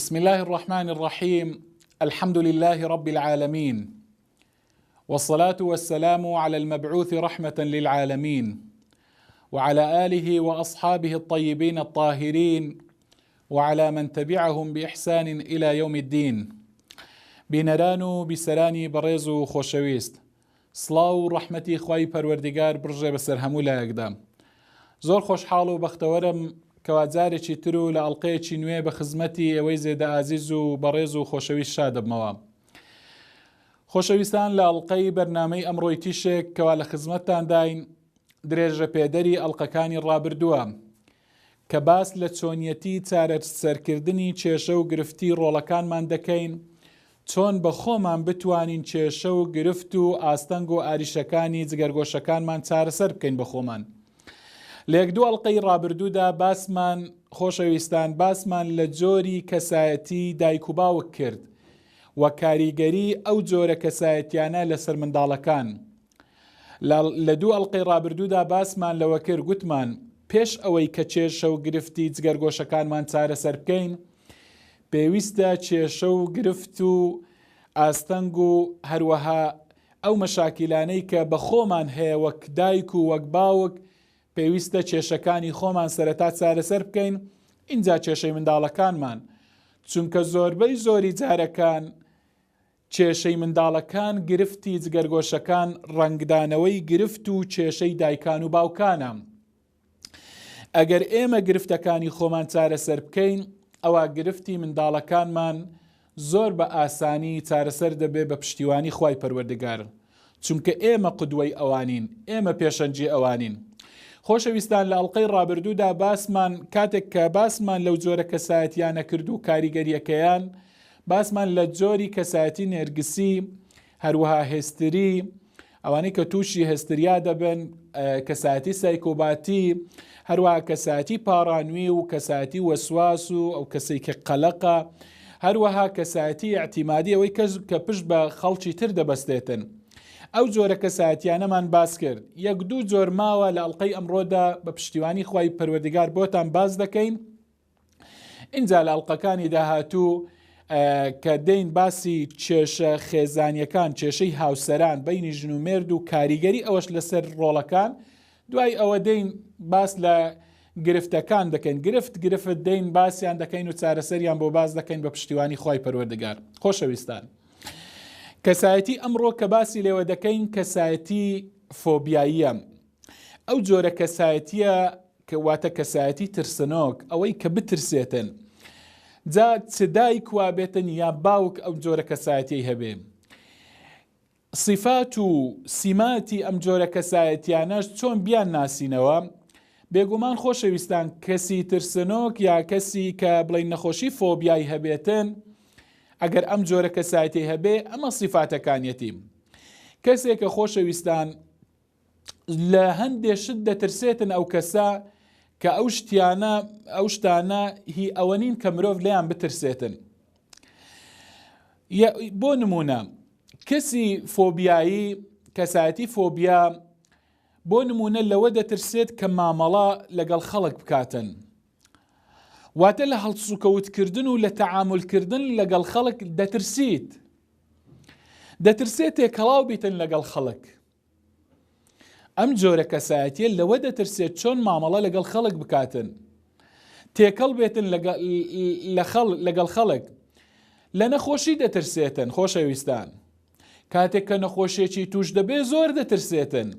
بسم الله الرحمن الرحيم. الحمد لله رب العالمين، والصلاة والسلام على المبعوث رحمة للعالمين، وعلى آله وأصحابه الطيبين الطاهرين، وعلى من تبعهم بإحسان إلى يوم الدين. بینەران بیسەرانی بەڕێز و خۆشەویست، سڵاو و ڕەحمەتی خوای پەروەردیگار بڕژێ بەسەر هەموو لایەکدا. زۆر خۆشحاڵ و بەختەوەرم کەوا جارێکی تر و لە ئەڵقەیەکی نوێ بە خزمەتی ئەوەی زێدە ئازیز و بەڕێز و خۆشەویست شادەبمەوە. خۆشەویستان، لە ئەڵقەی بەرنامەی ئەمڕۆی تیشێک کەوا لە خزمەتتان داین درێژە پێدەری ئەڵقەکانی ڕابردووە کە باس لە چۆنیەتی چارەسەرکردنی کێشە و گرفتی ڕۆڵەکانمان دەکەین، چۆن بە خۆمان بتوانین کێشە و گرفت و ئاستەنگ و ئاریشەکانی جگەرگۆشەکانمان چارەسەر بکەین بە خۆمان. لە یەک دوو ئەڵقەی ڕابردوودا باسمان باسمان لە جۆری کەسایەتی دایک و باوک کرد و کاریگەری ئەو جۆرە کەسایەتیانە لەسەر منداڵەکان. لە دوو ئەڵقەی ڕابردوودا باسمان لەوە کرد، گوتمان پێش ئەوەی کە کێشە و گرفتی جگەرگۆشەکانمان چارەسەر بکەین، پێویستە کێشە و گرفت و ئاستەنگ و هەروەها ئەو مەشاکیلانەی کە بە خۆمان هەیە وەک دایک و وەک باوک پێویستە کێشەکانی خۆمان سەرەتا چارەسەر بکەین. اینجا کێشەی منداڵەکانمان، چونکە زۆربەی زۆری جارەکان کێشەی منداڵەکان گرفتی جگەرگۆشەکان ڕەنگدانەوەی گرفت و کێشەی دایکان و باوکانە. ئەگەر ئێمە گرفتەکانی خۆمان چارەسەر بکەین، ئەوە گرفتی منداڵەکانمان زۆر بە ئاسانی چارەسەر دەبێ بە پشتیوانی خوای پەروەردگار، چونکە ئێمە قودوەی ئەوانین، ئێمە پێشەنجی ئەوانین. خۆشەویستان، لە ئەڵقەی ڕابردوودا کاتێک کە باسمان لەو جۆرە کەسایەتیانە کرد و کاریگەریەکەیان، باسمان لە جۆری کەسایەتی نێرگسی، هەروەها هێستری، ئەوانەی کە تووشی هێستریا دەبن، کەسایەتی سایکۆباتی، هەروەها کەسایەتی پاڕانوی و کەسایەتی وەسواس و ئەو کەسەی کە قەلەقە، هەروەها کەسایەتی ئەعتیمادی، ئەوەی کە پشت بە خەڵکی تر دەبەستێتن. ئەو جۆرە کەسایەتیانەمان باس کرد. یەک دوو جۆر ماوە لە ئەڵقەی ئەمڕۆدا بە پشتیوانی خوای پەروەردگار بۆتان باز دەکەین. اینجا لە ئەڵقەکانی داهاتوو کە دەین باسی کێشە خێزانیەکان، کێشەی هاوسەران بەینی ژن و مێرد و کاریگەری ئەوەش لەسەر ڕۆڵەکان، دوای ئەوە دەین باس لە گرفتەکان دەکەین، گرفت دەین باسییان دەکەین و چارەسەریان بۆ باز دەکەین بە پشتیوانی خوای پەروەردگار. خۆشەویستان، کەسایەتی ئەمڕۆ کە باسی لێوە دەکەین کەسایەتی فۆبیاییە. ئەو جۆرە کەسایەتیە کە واتە کەسایەتی ترسنۆک، ئەوەی کە بترسێتن. جا چ دایک وا بێتن یا باوک ئەو جۆرە کەسایەتی هەبێ. صفات و سیماتی ئەم جۆرە کەسایەتیانەش چۆن بیان ناسینەوە. بێگومان خۆشەویستان، کەسی ترسنۆک یا کەسی کە بڵین نەخۆشی فۆبیای هەبێتن، ئەگەر ئەم جۆرە کەسایەتی هەبێ، ئەمە صفاتەکانیەتی. کەسێکە خۆشەویستان لە هەندێک شت دەترسێتن ئەو کەسە کە ئەو شتانە هی ئەوەنین کە مرۆڤ لێیان بترسێتن. بۆ نمونە، کەسی فۆبیایی، کەسایەتی فۆبیا بۆ نمونە لەوە دەترسێت کە مامەڵە لەگەڵ خەڵک بکاتن، واتە لە هەڵسوکەوتکردن و لە تەعاملکردن لەگەڵ خەڵک دەترسێت تێکەڵاو بیتن لەگەڵ خەڵک. ئەم جۆرە کەسایەتیە لەوە دەترسێت چۆن مامەڵە لەگەڵ خەڵک بکاتن، تێکەڵ بێتن لەگەڵ خەڵک. لە نەخۆشی دەترسێتن. خۆشەویستان، کاتێک کە نەخۆشیێکی توش دەبێ زۆر دەترسێتن.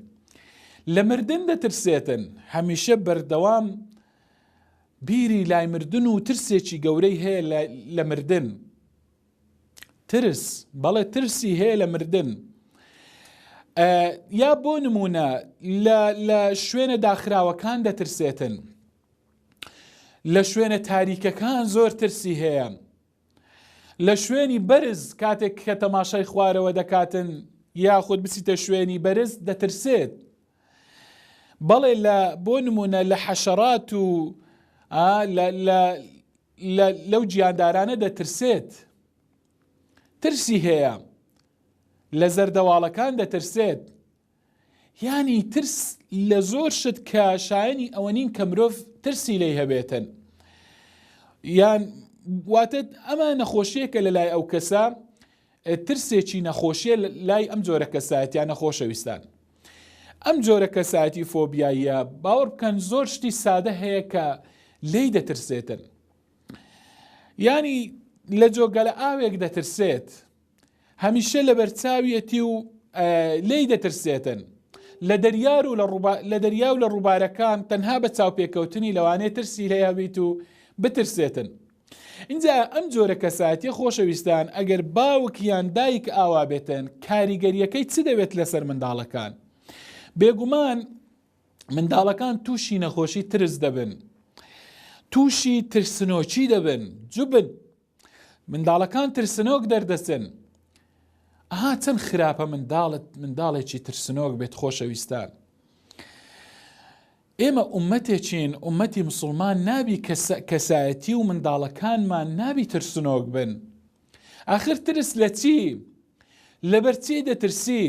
لە مردن دەترسێتن، هەمیشە بەردەوام بیری لای مردن و ترسێکی گەورەی هەیە لە مردن. بەڵێ ترسی هەیە لە مردن. یا بۆ نمونە لە شوێنە داخراوەکان دەترسێتن، لە شوێنە تاریکەکان زۆر ترسی هەیە، لە شوێنی بەرز کاتێک کە تەماشای خوارەوە دەکاتن یاخود بچیتە شوێنی بەرز دەترسێت. بەڵێ بۆ نمونە لە حەشەرات و لەو گیاندارانە دەترسێت، ترسی هەیە. لە زەردەواڵەکان دەترسێت. یانی ترس لە زۆر شت کە شایەنی ئەوە نین کە مرۆڤ ترسی لێی هەبێتن. یان واتە ئەمە نەخۆشیەکە لە لای ئەو کەسە ترسێکی نەخۆشیە لای ئەم جۆرە کەسایەتیان نەخۆشەویستان. ئەم جۆرە کەسایەتی فۆبیاییە باوەڕ بکەن زۆر شتی سادە هەیە کە لێی دەترسێتن. ینی لە جۆگەلە ئاوێک دەترسێت، هەمیشە لە بەرچاویەتی و لێی دەترسێتن. لە دەریا و لە ڕووبارەکان تەنها بە چاوپێکەوتنی لەوانەیە ترسی لێ هەبیت و بترسێتن. اینجا ئەم جۆرە کەسایەتی خۆشەویستان ئەگەر باوک یان دایک ئاوا بێتن، کاریگەریەکەی چ دەوێت لەسەر منداڵەکان؟ بێگومان منداڵەکان تووشی نەخۆشی ترس دەبن، تووشی ترسنۆکی دەبن، جوبن منداڵەکان ترسنۆک دەردەچن. ئەها چەند خراپە منداڵێکی ترسنۆک بێت خۆشەویستان. ئێمە ئومەتێکین، ئومەتی مسلمان نابی کەسایەتی و منداڵەکانمان نابی ترسنۆک بن. ئاخر ترس لە چی؟ لەبەرچی دەترسی.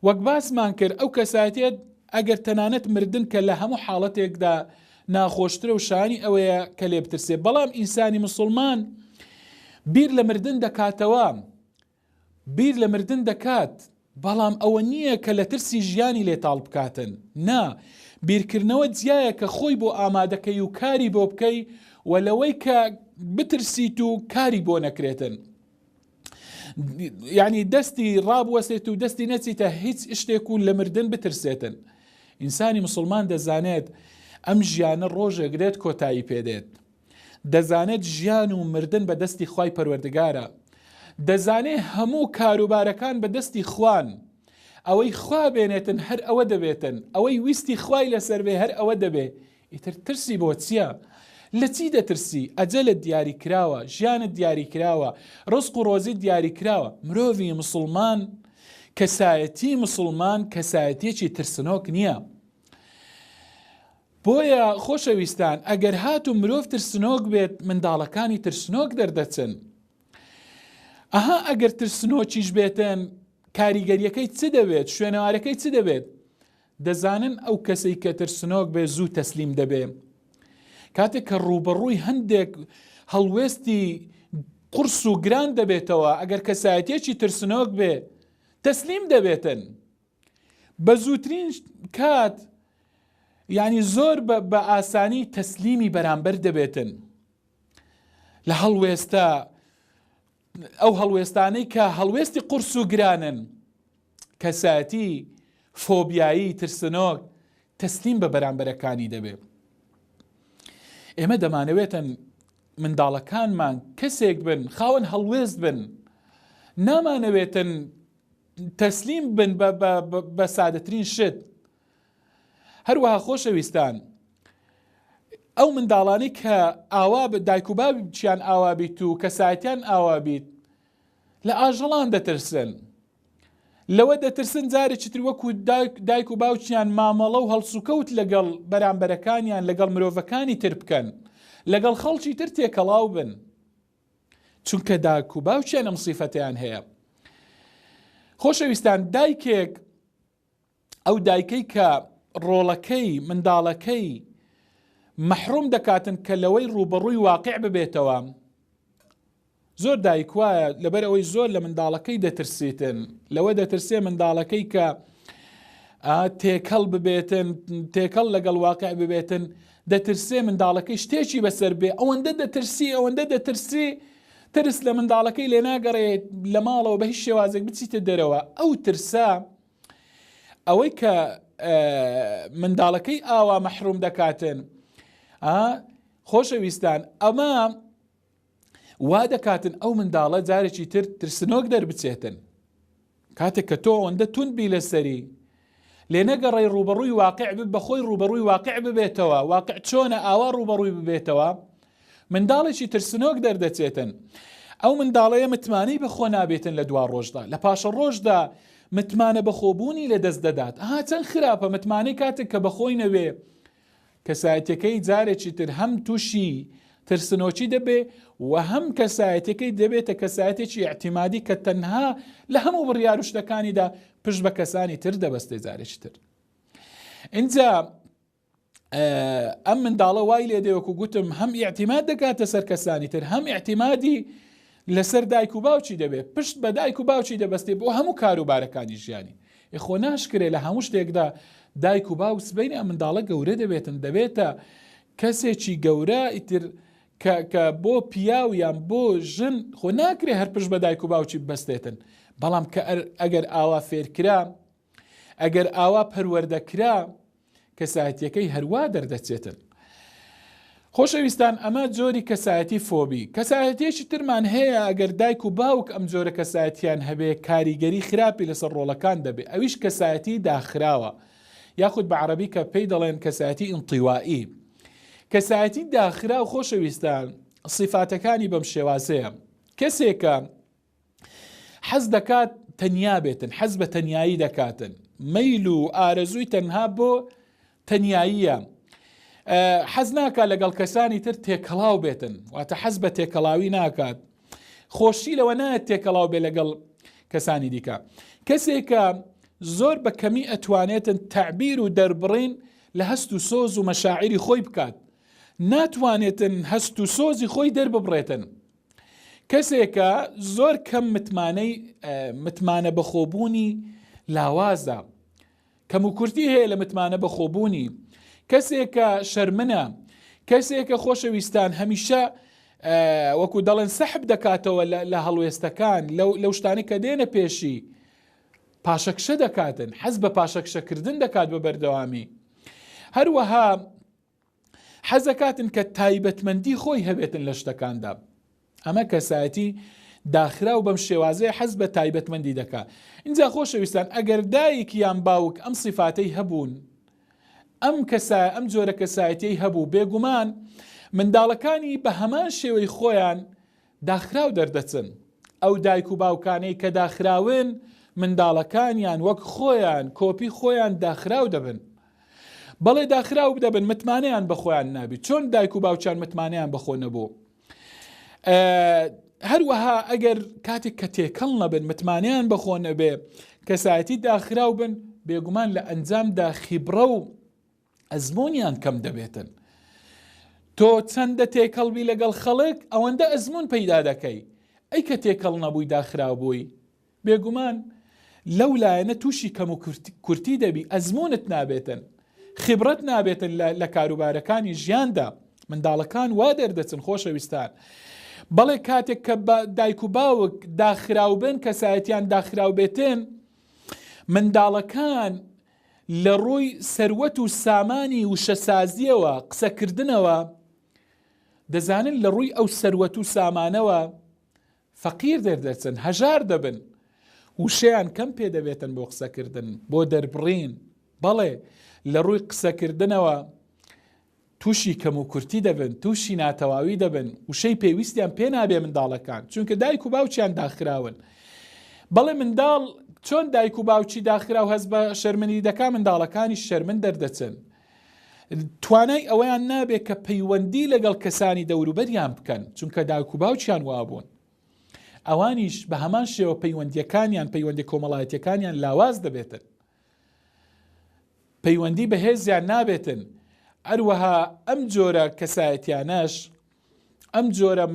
وەک باسمان کرد ئەو کەسایەتێت ئەگەر تەنانەت مردن کە لە هەموو حاڵەتێکدا ناخۆشترە و شانی ئەوەیە کە لێ بترسێ. بەڵام ئینسانی مسلمان بیر لە مردن دەکاتەوە، بیر لە مردن دەکات، بەڵام ئەوە نییە کە لە ترسی ژیانی لێتاڵ بکاتن. نا، بیرکردنەوە جیایە کە خۆی بۆ ئامادەکەی و کاری بۆ بکەی و لەوەی کە بترسیت و کاری بۆ نەکرێتن. یعنی دەستی ڕابوەسێت و دەستی نەچیتە هیچ شتێک و لە مردن بترسێتن. ئینسانی مسلمان دەزانێت ئەم ژیانە ڕۆژێک دێت کۆتایی پێدێت. دەزانێت ژیان و مردن بە دەستی خوای پەروەردگارە. دەزانێت هەموو کاروبارەکان بە دەستی خوان. ئەوەی خوا بێنێتن هەر ئەوە دەبێتن، ئەوەی ویستی خوای لەسەر بێ هەر ئەوە دەبێ. ئیتر ترسی بۆ چییە؟ لە چی دەترسی؟ ئەجەلت دیاری کراوە، ژیانت دیاری کراوە، ڕزق و ڕۆزی دیاری کراوە. مرۆڤی مسلمان، کەسایەتی مسلمان کەسایەتیەکی ترسنۆک نییە. بۆیە خۆشەویستان ئەگەر هات و مرۆڤ ترسنۆک بێت، منداڵەکانی ترسنۆک دەردەچن. ئەها ئەگەر ترسنۆکیش بێتن، کاریگەریەکەی چ دەبێت؟ شوێنەوارەکەی چ دەبێت؟ دەزانن ئەو کەسەی کە ترسنۆک بێ زوو تەسلیم دەبێ. کاتێک کە ڕوبەڕووی هەندێک هەڵوێستی قورس و گران دەبێتەوە، ئەگەر کەسایەتێکی ترسنۆک بێ تەسلیم دەبێتن. بە زووترین کات یعنی زۆر بە ئاسانی تەسلیمی بەرامبەر دەبێتن لە هەڵوێستە. ئەو هەڵوێستانەی کە هەڵوێستی قورس و گرانن، کەسایەتی فۆبیایی ترسنۆک تەسلیم بە بەرامبەرەکانی دەبێت. ئێمە دەمانەوێتن منداڵەکانمان کەسێک بن، خاوەن هەڵوێست بن، نامانەوێتن تەسلیم بن بە سادەترین شت. هەروەها خۆشەویستان ئەو منداڵانی کە ئاوا دایک و باوکیان ئاوا بیت و کەسایەتیان ئاوا بیت، لە ئاژەڵان دەترسن. لەوە دەترسن جارێکی تر وەکو دایک و باوکیان مامەڵە و هەڵسوکەوت لەگەڵ بەرامبەرەکانیان لەگەڵ مرۆڤەکانی تر بکەن، لەگەڵ خەڵکی تر تێکەڵاو بن، چونکە دایک و باوکیان ئەم سیفەتیان هەیە. خۆشەویستان دایکێک، ئەو دایکەی کە ڕۆڵەکەی منداڵەکەی مەحروم دەکاتن کە لەوەی ڕوبەڕووی واقع ببێتەوە، زۆر دایک وایە لەبەر ئەوەی زۆر لە منداڵەکەی دەترسیتن، لەوە دەترسێ منداڵەکەی کە تێکەڵ ببێتن، تێکەڵ لەگەڵ واقع ببێتن، دەترسێ منداڵەکەی شتێکی بەسەر بێ. ئەوەندە دەترسی ترس لە منداڵەکەی لێ ناگەڕێت لە ماڵەوە بە هیچ شێوازێک بچیتە دەرەوە. ئەو ترسا ئەوەی کە منداڵەکەی ئاوا مەحروم دەکاتن. خۆشەویستان ئەمە وا دەکاتن ئەو منداڵە جارێکی تر ترسنۆک دەربچێتن. کاتێک کە تۆ ئەوەندە توندبی لەسەری لێ نەگەڕێی ڕوبەڕووی واقع بەخۆی ڕوبەڕووی واقع ببێتەوە، واقع چۆنە ئاوا ڕوبەڕووی ببێتەوە، منداڵێکی ترسنۆک دەردەچێتن. ئەو منداڵەیە متمانەی بەخۆ نابێتن لە دوا ڕۆژدا، لە پاشە ڕۆژدا متمانە بەخۆبوونی لە دەست دەدات. چەند خراپە متمانەی کاتێک کە بەخۆی نەوێ، کەسایەتەکەی جارێکی تر هەم تووشی ترسنۆکی دەبێ و هەم کەسایەتەکەی دەبێتە کەسایەتێکی اعتیمادی کە تەنها لە هەموو بڕیار و شتەکانیدا پشت بە کەسانی تر دەبەستێ جارێکی تر. اینجا ئەم منداڵە وای لێ دەوەکو گوتم هەم ئیعتیماد دەکاتە سەر کەسانی تر، هەم ئیعتیمادی لەسەر دایک و باوکی دەبێت، پشت بە دایک و باوکی دەبەستێ بۆ هەموو کاروبارەکانی ژیانی. خۆ ناشکرێ لە هەموو شتێکدا دایک و باوک سبەینی ئەم منداڵە گەورە دەبێتن، دەبێتە کەسێکی گەورە ئیتر کە بۆ پیاو یان بۆ ژن خۆ ناکرێ هەر پشت بە دایک و باوکی ببەستێتن. بەڵام کە ئەگەر ئاوا فێرکرا، ئەگەر ئاوا پەروەردەکرا، کەسایەتیەکەی هەروە دەردەچێتن. خۆشەویستان، ئەمە جۆری کەسایەتی فۆبی. کەسایەتیەکی ترمان هەیە ئەگەر دایک و باوک ئەم جۆرە کەسایەتیان هەبێ کاریگەری خراپی لەسەر ڕۆڵەکان دەبێ، ئەویش کەسایەتی داخراوە، یاخود بە عەرەبی کە پێی دەڵێن کەسایەتی ئینطیوائی. کەسایەتی داخراو خۆشەویستان سیفاتەکانی بەم شێوازەیە. کەسێکە حەز دەکات تەنیا بێتن، حەز بە تەنیایی دەکاتن، مەیل و ئارەزووی تەنها بۆ تەنیاییە، حەز ناکات لەگەڵ کەسانی تر تێکەڵاو بێتن، واتە حەز بە تێکەڵاوی ناکات، خۆشی لەوە نایەت تێکەڵاو بێ لەگەڵ کەسانی دیکە. کەسێکە زۆر بە کەمی ئەتوانێتن تعبیر و دەربڕین لە هەست و سۆز و مەشاعری خۆی بکات، ناتوانێتن هەست و سۆزی خۆی دەرببڕێتن. کەسێکە زۆر کەم متمانە بەخۆبوونی لاوازە، کەم و کورتی هەیە لە متمانە بەخۆبوونی. کەسێکە شەرمنە، کەسێکە خۆشەویستان هەمیشە وەکو دەڵێن سەحب دەکاتەوە لە هەڵوێستەکان، لەو شتانی کە دێنە پێشی پاشەکشە دەکاتن، حەز بە پاشەکشەکردن دەکات بە بەردەوامی. هەروەها حەزەکاتن کە تایبەتمەندی خۆی هەبێتن لە شتەکاندا. ئەمە کەسایەتی داخراو بەم شێوازەیە حەز بە تایبەتمەندی دەکات. اینجا خۆشەویستان ئەگەر دایک یان باوک ئەم سیفاتەی هەبوون، ئەم جۆرە کەسایەتی هەبوو، بێگومان منداڵەکانی بە هەمان شێوەی خۆیان داخراو دەردەچن. ئەو دایک و باوکانەی کە داخراون منداڵەکانیان وەک خۆیان کۆپی خۆیان داخراو دەبن. بەڵێ داخراو دەبن، متمانەیان بە خۆیان نابی، چۆن دایک و باوچان متمانەیان بەخۆ نەبوو. هەروەها ئەگەر کاتێک کە تێکەڵ نەبن، متمانیان بەخۆ نەبێ، کەسایەتی داخراو بن، بێگومان لە ئەنجامدا خیبڕە و ئەزمۆنیان کەم دەبێتن. تۆ چەندە تێکەڵبی لەگەڵ خەڵک ئەوەندە ئەزمون پەیدا دەکەی، ئەی کە تێکەڵ نەبووی داخراو بووی، بێگومان لەو لایەنە تووشی کەم و کورتی دەبی، ئەزمونت نابێتن، خبرەت نابێتن لە کاروبارەکانی ژیاندا. منداڵەکان وا دەردەچن خۆشەویستان. بەڵێ کاتێک کە دایک و باوک داخراو بن، کەسایەتیان داخراو بێتن، منداڵەکان لە ڕووی سەروەت و سامانی وشەسازیەوە قسەکردنەوە دەزانن لە ڕووی ئەو سەروەت و سامانەوە فەقیر دەردەچن، هەژار دەبن، وشەیان کەم پێ دەبێتن بۆ قسەکردن، بۆ دەربڕین. بەڵێ لە ڕووی قسەکردنەوە تووشی کەم و کورتی دەبن، تووشی ناتەواوی دەبن، وشەی پێویستیان پێ نابێ منداڵەکان، چونکە دایک و باوچیان داخراون. بەڵێ منداڵ چۆن دایک و باوچی داخراو هەست بە شەرمنی دەکا، منداڵەکانی شەرمن دەردەچن، توانای ئەوەیان نابێت کە پەیوەندی لەگەڵ کەسانی دەوروبەریان بکەن، چونکە دایک و باوچیان وابوون. ئەوانیش بە هەمان شێوە پەیوەندیەکانیان، پەیوەندی کۆمەڵایەتیەکانیان لاواز دەبێتن، پەیوەندی بەهێزیان نابێتن. هەروەها ئەم جۆرە کەسایەتیانەش، ئەم جۆرە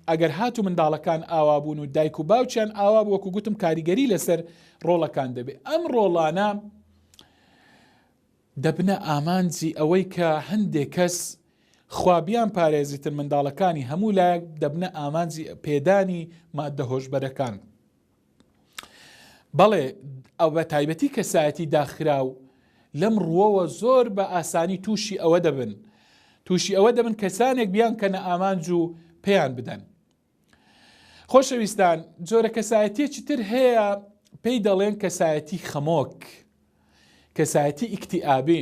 ئەگەر هاتو منداڵەکان ئاوا بوون و دایک و باوچیان ئاوا بوو، وەکو گوتم کاریگەری لەسەر ڕۆڵەکان دەبێت. ئەم ڕۆڵانە دەبنە ئامانجی ئەوەی کە هەندێک کەس خوابیان پارێزیتن، منداڵەکانی هەموو لایەک دەبنە ئامانجی پێدانی ماددە هۆشبەرەکان. بەڵێ ئەو بە تایبەتی کەسایەتی داخراو لەم ڕووەوە زۆر بە ئاسانی تووشی ئەوە دەبن کەسانێک بیان کەنە ئامانج و پێیان بدەن. خۆشەویستان، جۆرە کەسایەتیەکی تر هەیە پێی دەڵێن کەسایەتی خەمۆک، کەسایەتی ئیکتئابی.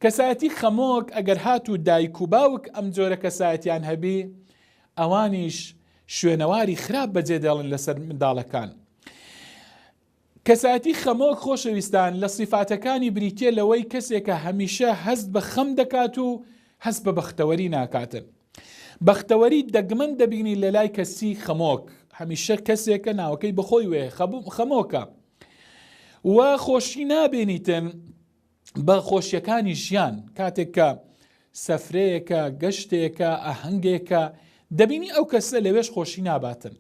کەسایەتی خەمۆک ئەگەر هاتو دایک و باوک ئەم جۆرە کەسایەتیان هەبی، ئەوانیش شوێنەواری خراپ بەجێ دێڵن لەسەر منداڵەکان. کەسایەتی خەمۆک خۆشەویستان لە صیفاتەکانی بریتیە لەوەی کەسێکە هەمیشە هەست بە خەم دەکات و هەست بە بەختەوەری ناکاتن. بەختەوەری دەگمەن دەبینی لە لای کەسی خەمۆک، هەمیشە کەسێکە ناوەکەی بخۆی وێ خەمۆکە، و خۆشی نابێنیتن بە خۆشیەکانی ژیان کاتێک کە سەفرەیەکە گەشتێکە ئاهەنگێکە دەبینی ئەو کەسە لەوێش خۆشی ناباتن.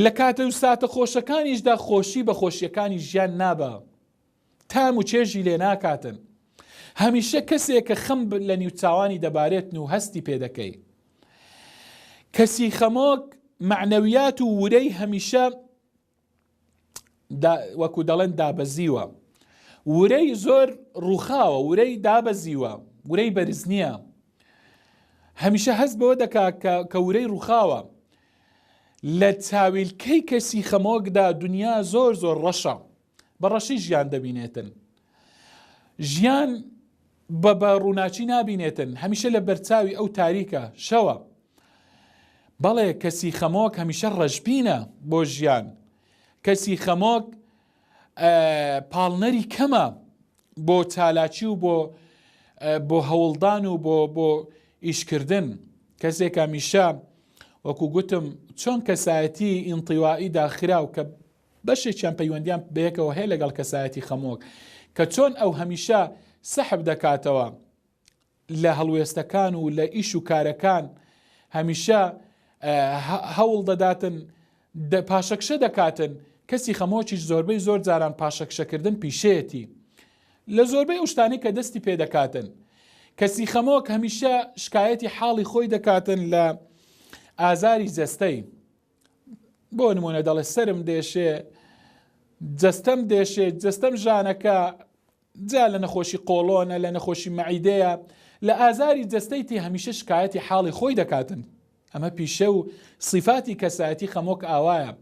لە کاتە و ساتە خۆشەکانیشدا خۆشی بە خۆشیەکانی ژیان نابە، تام و چێژی لێ ناکاتن. هەمیشە کەسێک کە خەم لە نیوچاوانی دەبارێتن و هەستی پێ دەکەی. کەسی خەمۆک معنەویات و ورەی هەمیشە وەکو دەڵێن دابەزیوە، ورەی زۆر ڕووخاوە، ورەی دابەزیوە، ورەی بەرز نییە. هەمیشە هەست بەوە دەکا کە ورەی ڕووخاوە. لە چاویلکەی کەسی خەمۆکدا دنیا زۆر زۆر ڕەشە، بەڕەشی ژیان دەبینێتن. ژیان بە ڕووناچی نابینێتن، هەمیشە لە بەرچاوی ئەو تاریکە شەوە. بەڵێ کەسی خەمۆک هەمیشە ڕەشبینە بۆ ژیان. کەسی خەمۆک پاڵنەری کەمە بۆ چالاکی و بۆ هەوڵدان و بۆ ئیشکردن. کەسێک هەمیشە وەکو گوتم چۆن کەسایەتی ئینطیوائی داخراو کە بەشێکیان پەیوەندیان بەیەکەوە هەیە لەگەڵ کەسایەتی خەمۆک، کە چۆن ئەو هەمیشە سەحب دەکاتەوە لە هەڵوێستەکان و لە ئیش و کارەکان، هەمیشە هەوڵ دەداتن پاشەکشە دەکاتن. کەسی خەمۆکیش زۆربەی زۆر جاران پاشەکشەکردن پیشەیەتی لە زۆربەی ئەو شتانەی کە دەستی پێ دەکاتن. کەسی خەمۆک هەمیشە شکایەتی حاڵی خۆی دەکاتن لە ئازاری جەستەی. بۆ نمونە دەڵێ سرم دێشێ، جەستەم دێشێ، جەستەم ژانەکە، جا لە نەخۆشی قۆڵۆنە، لە نەخۆشی مەعیدەیە، لە ئازاری جەستەی تی هەمیشە شکایەتی حاڵی خۆی دەکاتن. ئەمە پیشە و صیفاتی کەسایەتی خەمۆک ئاوایە.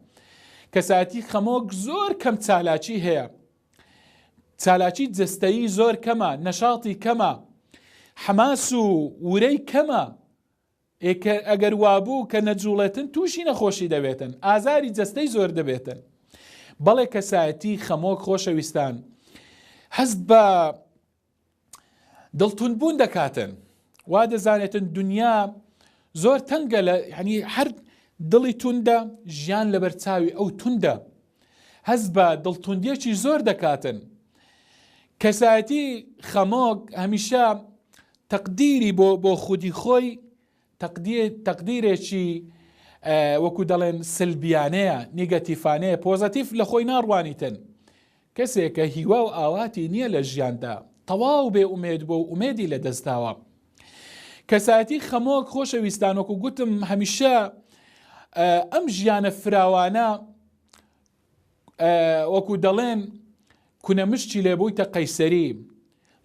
کەسایەتی خەمۆک زۆر کەم چالاکی هەیە، چالاکی جەستەیی زۆر کەمە، نەشاڵی کەمە، حماس و ورەی کەمە. ئەگەر وابوو کە نەجوڵێتن تووشی نەخۆشی دەبێتن، ئازاری جەستەی زۆر دەبێتن. بەڵێ کەسایەتی خەمۆک خۆشەویستان هەست بە دڵتونبوون دەکاتن. وا دەزانێتن دنیا زۆر تەنگە، یعنی هەر دڵی توندە ژیان لە بەرچاوی ئەو توندە. هەست بە دڵتوندیەکی زۆر دەکاتن. کەسایەتی خەمۆک هەمیشە تەقدیری بۆ خودی خۆی تەقدیرێکی وەکو دەڵێن سلبیانەیە، نیگەتیفانەیە، پۆزەتیف لە خۆی ناڕوانیتن. کەسێک کە هیوا و ئاواتی نییە لە ژیاندا، تەواو بێ ئومێد بۆ ئومێدی لە دەستداوە. کەسایەتی خەمۆک خۆشەویستان وەکو گوتم هەمیشە ئەم ژیانە فراوانە وەکو دەڵێن کونەمشتی لێبوویتە قەیسەری،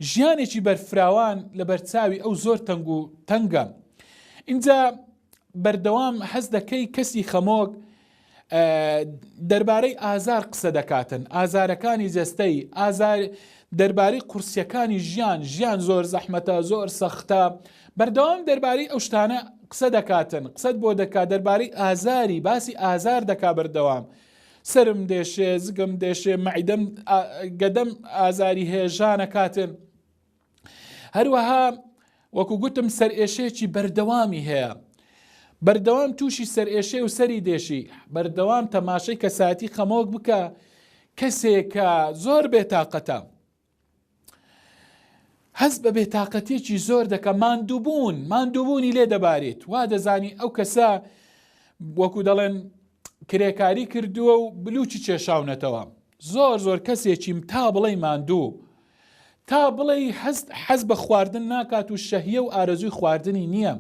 ژیانێکی بەرفراوان لە بەرچاوی ئەو زۆر تەنگ و تەنگە. اینجا بەردەوام حەز دەکەی کەسی خەمۆک دەربارەی ئازار قسە دەکاتن، ئازارەکانی جەستەی، دەربارەی قورسیەکانی ژیان زۆر زەحمەتە، زۆر سەختە، بەردەوام دەربارەی ئەو شتانە قسە دەکاتن، قسەت بۆ دەکات دەربارەی ئازاری، باسی ئازار دەکا بەردەوام. سرم دێشێ، زگم دێشێ، مەعیدەم گەدەم ئازاری هێژانە کاتن. هەروەها وەکو گوتم سەرئێشەیەکی بەردەوامی هەیە، بەردەوام تووشی سەرئێشێ و سەری دێشی، بەردەوام تەماشای کەسایەتی خەمۆک بکە. کەسێکە زۆر بێتاقەتە، هەست بە بێتاقەتێکی زۆر دەکە، ماندووبوونی لێ دەبارێت. وا دەزانی ئەو کەسە وەکو دەڵێن کرێکاری کردووە و بلوچی کێشاونەتەوە. زۆر کەسێکی تا بڵێ ماندوو، تا بڵێ حەز بە خواردن ناکات و شەهیە و ئارەزوی خواردنی نییە.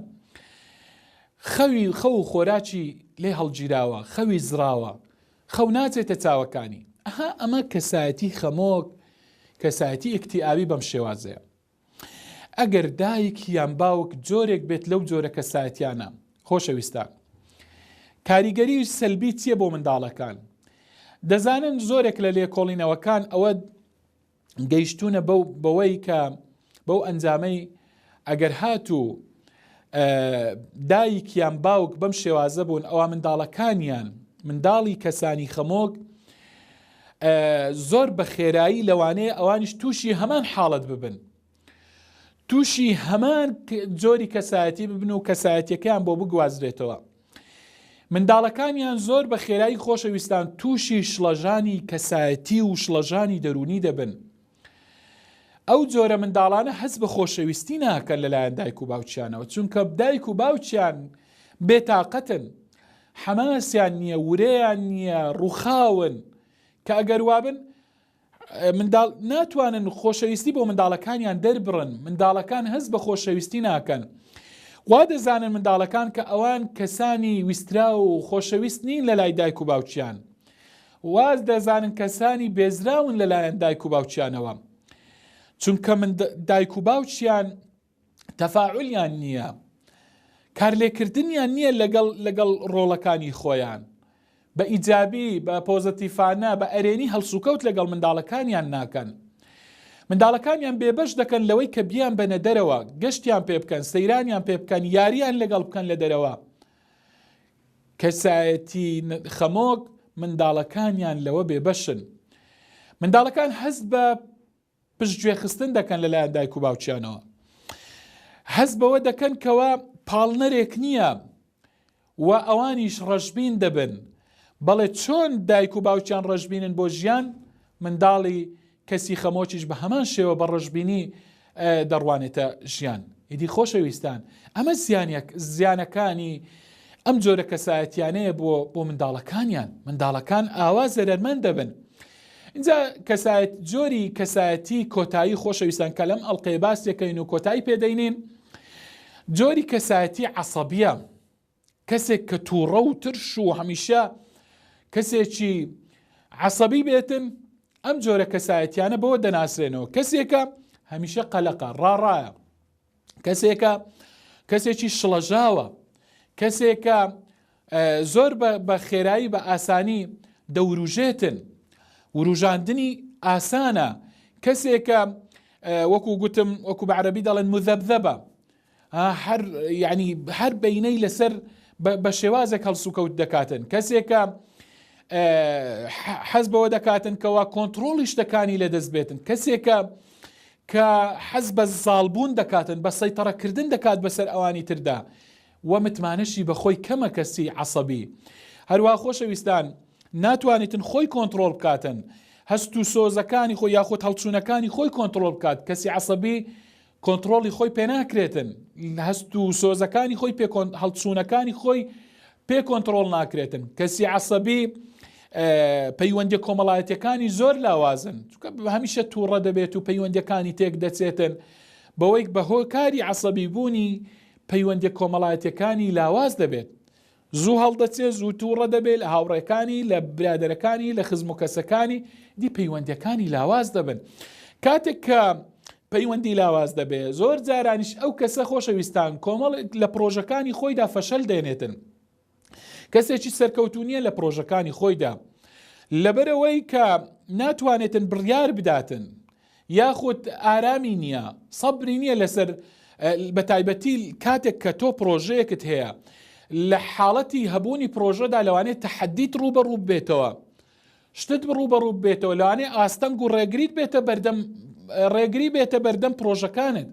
خەو و خۆراکی لێ هەڵگیراوە، خەوی زراوە، خەو ناچێتە چاوەکانی. ئەمە کەسایەتی خەمۆک، کەسایەتی ئیکتیئابی بەم شێوازەیە. ئەگەر دایک یان باوک جۆرێک بێت لەو جۆرە کەسایەتیانە، خۆشەویستان، کاریگەری سەلبی چییە بۆ منداڵەکان؟ دەزانن زۆرێک لە لێکۆڵینەوەکان ئەوە گەیشتونە بەوەی کە بەو ئەنجامەی ئەگەر هاتوو دایکیان باوک بەم شێوازە بوون، ئەوە منداڵەکانیان، منداڵی کەسانی خەمۆک زۆر بە خێرایی لەوانەیە ئەوانیش تووشی هەمان حاڵەت ببن، تووشی هەمان جۆری کەسایەتی ببن و کەسایەتیەکەیان بۆ بگوازرێتەوە. منداڵەکانیان زۆر بە خێرایی خۆشەویستان تووشی شڵەژانی کەسایەتی و شڵەژانی دەرونی دەبن. ئەو جۆرە منداڵانە هەست بە خۆشەویستی ناکەن لەلایەن دایک و باوچیانەوە، چونکە دایک و باوچیان بێتاقەتن، حەماسیان نییە، ورەیان نییە، ڕووخاون کە ئەگەر وابن منداڵ ناتوانن خۆشەویستی بۆ منداڵەکانیان دەربڕن، منداڵەکان هەست بە خۆشەویستی ناکەن. وا دەزانن منداڵەکان کە ئەوان کەسانی ویسترا و خۆشەویست نین لە لای دایک و باوچیان، واز دەزانن کەسانی بێزراون لەلایەن دایک و باوچیانەوە، چونکە من دایک و باوچیان تەفاعولیان نییە، کارلێکردنیان نییە لەگەڵ ڕۆڵەکانی خۆیان، بە ئیجابی بە پۆزتیفانە بە ئەرێنی هەڵسوکەوت لەگەڵ منداڵەکانیان ناکەن. منداڵەکانیان بێبەش دەکەن لەوەی کە بیان بەنە دەرەوە، گەشتیان پێ بکەن، سەیرانیان پێ بکەن، یاریان لەگەڵ بکەن لە دەرەوە. کەسایەتی خەمۆک منداڵەکانیان لەوە بێبەشن. منداڵەکان هەست بە پشتگوێ خستن دەکەن لەلایەن دایک و باوچیانەوە، هەست بەوە دەکەن کەوا پاڵنەرێک نییە و ئەوانیش ڕەشبین دەبن. بەڵێ چۆن دایک و باوچیان ڕەشبینن بۆ ژیان، منداڵی کەسی خەمۆکیش بە هەمان شێوە بە ڕەشبینی دەڕوانێتە ژیان. ئیدی خۆشەویستان، ئەمە زیانەکانی ئەم جۆرە کەسایەتیانەیە بۆ منداڵەکانیان. منداڵەکان ئاوا زەرمەند دەبن. اینجا جۆری کەسایەتی کۆتایی خۆشەویستان کە لەم ئەڵقەیە باسێکەین و کۆتایی پێدەینین، جۆری کەسایەتی عەسەبیە، کەسێک کە تووڕە و ترش و هەمیشە کەسێکی عەسەبی بێتن، ئەم جۆرە کەسایەتیانە بەوە دەناسرێنەوە. کەسێکە هەمیشە قەلەقە، ڕاڕایە، کەسێکی شڵەژاوە، کەسێکە زۆر بە خێرایی بە ئاسانی دەوروژێتن، وروژاندنی ئاسانە، کەسێکە وەکو گوتم وەکو بە عەرەبی دەڵێن مذەبذەبە، هەر بەینەی لەسەر بە شێوازێک هەڵسوکەوت دەکاتن، کەسێکە حەز بەوە دەکاتن کەوا کۆنتڕۆڵی شتەکانی لەدەست بێتن، کەسێکە کە حەز بە زاڵبوون دەکاتن، بە سەیتەڕەکردن دەکات بەسەر ئەوانی تردا، و متمانەشی بەخۆی کەمە کەسی عەسەبی. هەروە خۆشەویستان ناتوانێتن خۆی کۆنتڕۆڵ بکاتن، هەست و سۆزەکانی خۆی یاخود هەڵچوونەکانی خۆی کۆنتڕۆڵ بکات. کەسی عەسەبی کۆنتڕۆڵی خۆی پێ ناکرێتن، هەست و سۆزەکانی خۆی هەڵچوونەکانی خۆی پێ کۆنتڕۆڵ ناکرێتن. کەسی عەسەبی پەیوەندی کۆمەڵایەتیەکانی زۆر لاوازن، چونکە هەمیشە تووڕە دەبێت و پەیوەندیەکانی تێک دەچێتن، بەوەی بەهۆی کاری عەسەبی بوونی پەیوەندی کۆمەڵایەتیەکانی لاواز دەبێت، زوو هەڵدەچێت، زوو تووڕە دەبێت لە هاوڕێکانی، لە برادەرەکانی، لە خزم و کەسەکانی، دی پەیوەندیەکانی لاواز دەبن. کاتێک کە پەیوەندی لاواز دەبێت، زۆر جارانیش ئەو کەسە خۆشەویستان کۆمەڵ لە پرۆژەکانی خۆیدا فەشەل دێنێتن، کەسێکی سەرکەوتونیە لە پرۆژەکانی خۆیدا، لەبەرەوەی کە ناتوانێتن بڕیار بداتن، یاخود ئارامی نییە، سەبری نییە لەسەر بە تایبەتی کاتێک کە تۆ پرۆژەیەکت هەیە لە حاڵەتی هەبوونی پرۆژەدا لەوانێت تەحەدیت ڕوبەڕوو بێتەوە، شتت ڕوبەڕوو بێتەوە، لەوانێ ئاستەنگ و ڕێگریت بێتە بەردەم، ڕێگری بێتە بەردەم پرۆژەکانت.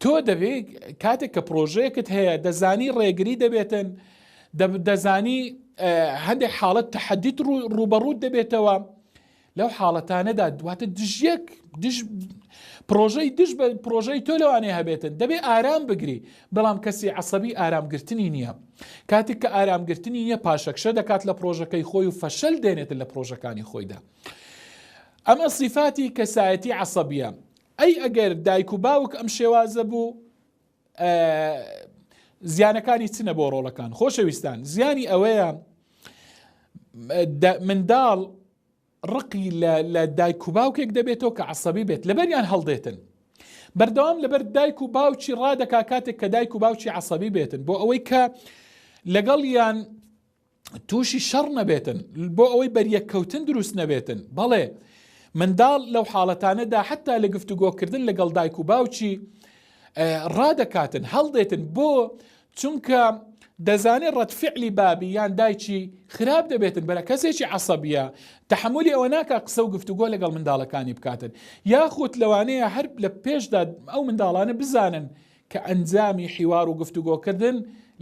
تۆ دەبێت کاتێک کە پرۆژەیەکت هەیە دەزانی ڕێگری دەبێتن، دەزانی هەندێک حاڵەت تەحەدیت ڕوبەڕووت دەبێتەوە، لەو حاڵەتانەدا دواتە پرۆژەی دژ بە پرۆژەی تۆ لەوانەیە هەبێتن، دەبێت ئارام بگری. بەڵام کەسی عەسەبی ئارامگرتنی نییە، کاتێک کە ئارامگرتنی نییە پاشەکشە دەکات لە پرۆژەکەی خۆی و فەشەل دێنێتن لە پرۆژەکانی خۆیدا. ئەمە صیفاتی کەسایەتی عەسەبیە. ئەگەر دایک و باوک ئەم شێوازە بوو، زیانەکانی چنە بۆ ڕۆڵەکان؟ خۆشەویستان، زیانی ئەوەیە منداڵ ڕقی لە دایک و باوکێک دەبێتەوە کە عەسەبی بێت، لەبەریان هەڵدێتن، بەردەوام لەبەر دایک و باوکی ڕادەکا کاتێک کە دایک و باوکی عەسەبی بێتن، بۆ ئەوەی کە لەگەڵیان تووشی شەڕ نەبێتن، بۆ ئەوەی بەریەککەوتن دروست نەبێتن. بەڵێ منداڵ لەو حاڵەتانەدا حتا لە گفتوگۆکردن لەگەڵ دایک و باوکی ڕادەکاتن، هەڵدێتن، بۆ چونکە دەزانێت ڕەتفعلی بابی یان دایکی خراپ دەبێتن، بەرە کەسێکی عەسەبیە تەحملی ئەوە ناکا قسە و گفتوگۆ لەگەڵ منداڵەکانی بکاتن، یاخود لەوانەیە هەر لە پێشدا ئەو منداڵانە بزانن کە ئەنجامی حیوار و گفتوگۆکردن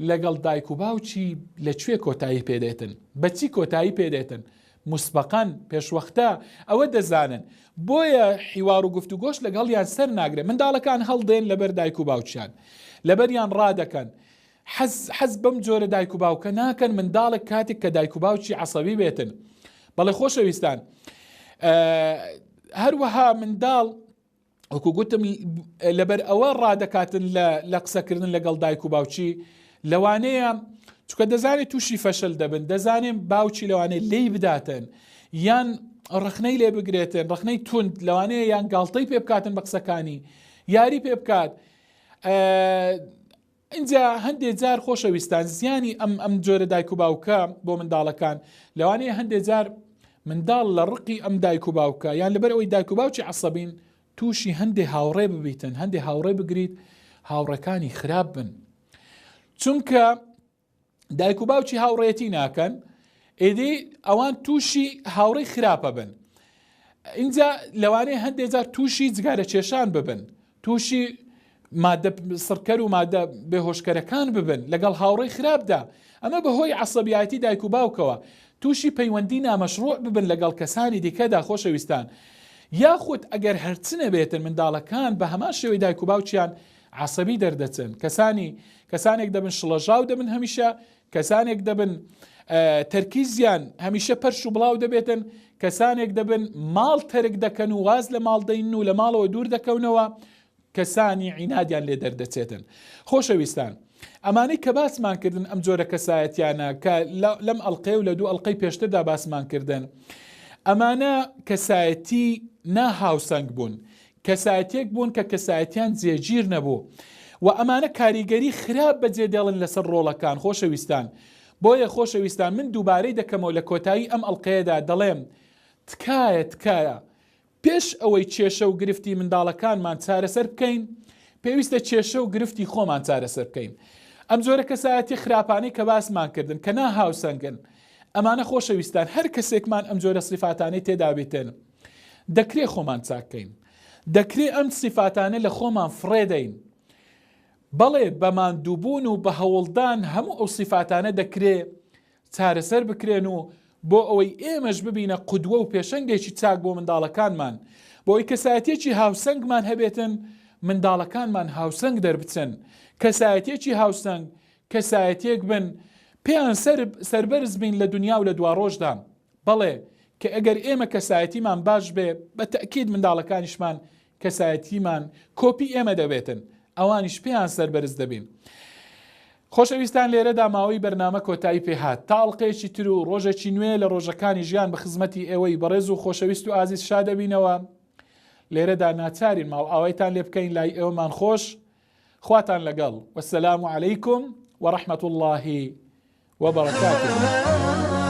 لەگەڵ دایک و باوکی لەکوێ کۆتایی پێدێتن، بەچی کۆتایی پێدێتن، مسبقەن پێشوەختە ئەوە دەزانن بۆیە حیوار و گفتوگۆش لەگەڵیان سەر ناگرێت منداڵەکان هەڵدێن لەبەر دایک و باوچیان لەبەریان ڕادەکەن حەز بەم جۆرە دایک و باوکە ناکەن منداڵێک کاتێک کە دایک و باوچی عەسەبی بێتن بەڵێ خۆشەویستان هەروەها منداڵ وەکو گوتم لەبەر ئەوە ڕادەکاتن لە قسەکردن لەگەڵ دایک و باوچی لەوانەیە چکە دەزانێت تووشی فەشل دەبن دەزانێن باوچی لەوانەیە لێی بداتن یان ڕخنەی لێ بگرێتن ڕخنەی تند لەوانەیە یان گاڵتەی پێ بکاتن بە قسەکانی یاری پێ بکات اینجا هەندێک جار خۆشەویستان زیانی ئەم جۆرە دایک و باوکە بۆ منداڵەکان لەوانەیە هەندێک جار منداڵ لە ڕقی ئەم دایک و باوکە یان لەبەر ئەوەی دایک و باوکی عەسەبین تووشی هەندێک هاوڕێ ببیتن هەندێک هاوڕێ بگریت هاوڕەکانی خراپ بن چونکە دایک و باوکی هاوڕێتی ناکەن ئێدی ئەوان تووشی هاوڕێی خراپە بن اینجا لەوانەیە هەندێک جار تووشی جگارە کێشان ببن تووشی مادە سڕکەر و مادە بێهۆشکەرەکان ببن لەگەڵ هاوڕێی خراپدا ئەمە بەهۆی عەسەبیەتی دایک و باوکەوە تووشی پەیوەندی نامەشروع ببن لەگەڵ کەسانی دیکەدا خۆشەویستان یاخود ئەگەر هەرچنە بێتن منداڵەکان بە هەمان شێوەی دایک و باوچیان عەسەبی دەردەچن کەسانێک دەبن شڵەژاو دەبن هەمیشە کەسانێک دەبن تەرکیزیان هەمیشە پەرش و بڵاو دەبێتن کەسانێک دەبن ماڵ تەرک دەکەن و واز لە ماڵ دەین و لە ماڵەوە دوور دەکەونەوە کەسانی عینادیان لێ دەردەچێتن خۆشەویستان ئەمانەی کە باسمان کردن ئەم جۆرە کەسایەتیانە کە لەم ئەڵقەی و لە دوو ئەڵقەی پێشتردا باسمان کردن ئەمانە کەسایەتی ناهاوسەنگ بوون کەسایەتێک بوون کە کەسایەتیان جێگیر نەبوو و ئەمانە کاریگەری خراپ بەجێ دێڵن لەسەر ڕۆڵەکان خۆشەویستان بۆیە خۆشەویستان من دووبارەی دەکەمەوە لە کۆتایی ئەم ئەڵقەیەدا دەڵێم تکایە پێش ئەوەی کێشە و گرفتی منداڵەکانمان چارەسەر بکەین پێویستە کێشە و گرفتی خۆمان چارەسەر بکەین ئەم جۆرە کەسایەتی خراپانەی کە باسمان کردن کە ناهاوسەنگن ئەمانە خۆشەویستان هەر کەسێکمان ئەم جۆرە سیفاتانەی تێدا بێتن دەکرێت خۆمان چاکەین دەکرێت ئەم سیفاتانە لە خۆمان فڕێدەین بەڵێ بەماندووبوون و بە هەوڵدان هەموو ئەو سیفاتانە دەکرێت چارەسەر بکرێن و بۆ ئەوەی ئێمەش ببینە قودوە و پێشەنگێکی چاک بۆ منداڵەکانمان بۆی کەسایەتێکی هاوسەنگمان هەبێتن منداڵەکانمان هاوسەنگ دەربچن کەسایەتێکی هاوسەنگ کەسایەتێک بن پێیان سەربەرز بین لە دنیا و لە دوا ڕۆژدا بەڵێ کە ئەگەر ئێمە کەسایەتیمان باش بێ بە تەکید منداڵەکانیشمان کەسایەتیمان کۆپی ئێمە دەبێتن ئەوانیش پێیان سەربەرز دەبین خۆشەویستان لێرەدا ماوەی بەرنامە کۆتایی پێهات تاڵقەیەکی تر و ڕۆژێکی نوێ لە ڕۆژەکانی ژیان بە خزمەتی ئێوەی بەڕێز و خۆشەویست و ئازیز شادەبینەوە لێرەدا ناچارین ماڵ ئاوایتان لێ بکەین لای ئێوەمان خۆش خواتان لەگەڵ وەسەلام عەلەیکم وەڕەحمەتوڵڵاهی وبركاته